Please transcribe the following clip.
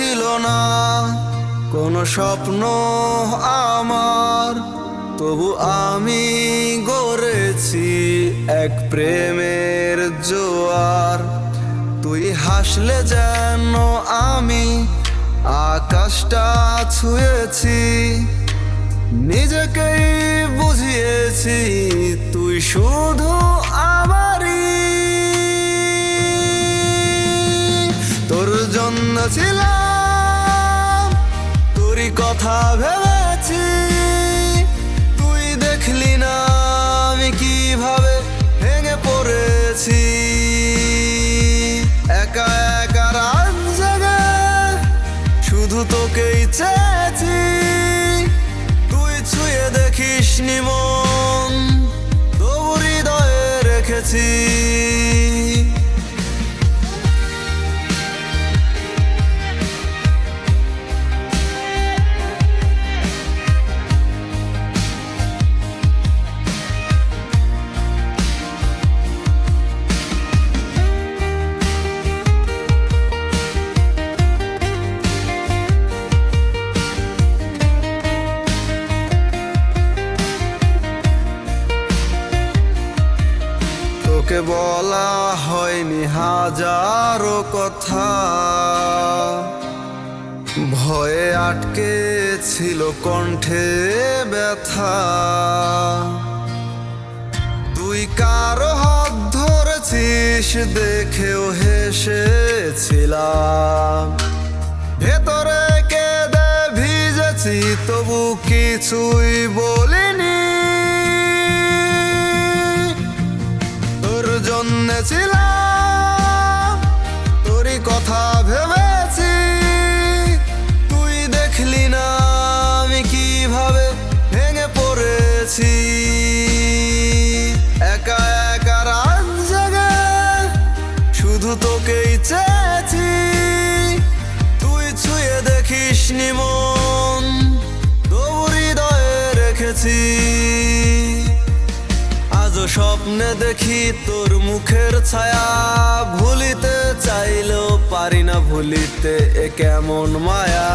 ছিল না কোনো স্বপ্ন আমার, তবু আমি গড়েছি এক প্রেমের জোয়ার। তুই হাসলে যেন আমি আকাশটা ছুঁয়েছি, নিজেকেই বুঝিয়েছি তুই শুধু আমারই। তোর জন্য ছিলাম, তোরই কথা ভেবেছি, তুই দেখলি না আমি কিভাবে ভেঙে পড়েছি। একা একা রাত জেগে শুধু তোকেই চেয়েছি, তুই ছুঁয়ে দেখিস নি মন, তবু হৃদয়ে রেখেছি। তোকে বলা হয়নি হাজারো কথা, ভয়ে আটকে ছিল কণ্ঠে ব্যথা। তুই কারো হাত ধরেছিস দেখেও হেসেছিলাম, ভেতরে কেঁদে ভিজেছি তবু কিছুই বলিনি। তোর জন্য ছিলাম, তোরই কথা ভেবেছি, তুই দেখলি না আমি কিভাবে ভেঙে পড়েছি। একা একা রাত জেগে শুধু তোকেই চেয়েছি, তুই ছুঁয়ে দেখিস নি মন, তবু হৃদয়ে রেখেছি। আজও স্বপ্নে দেখি তোর মুখের ছায়া, ভুলিতে চাইলেও পারি না ভুলিতে এ কেমন মায়া।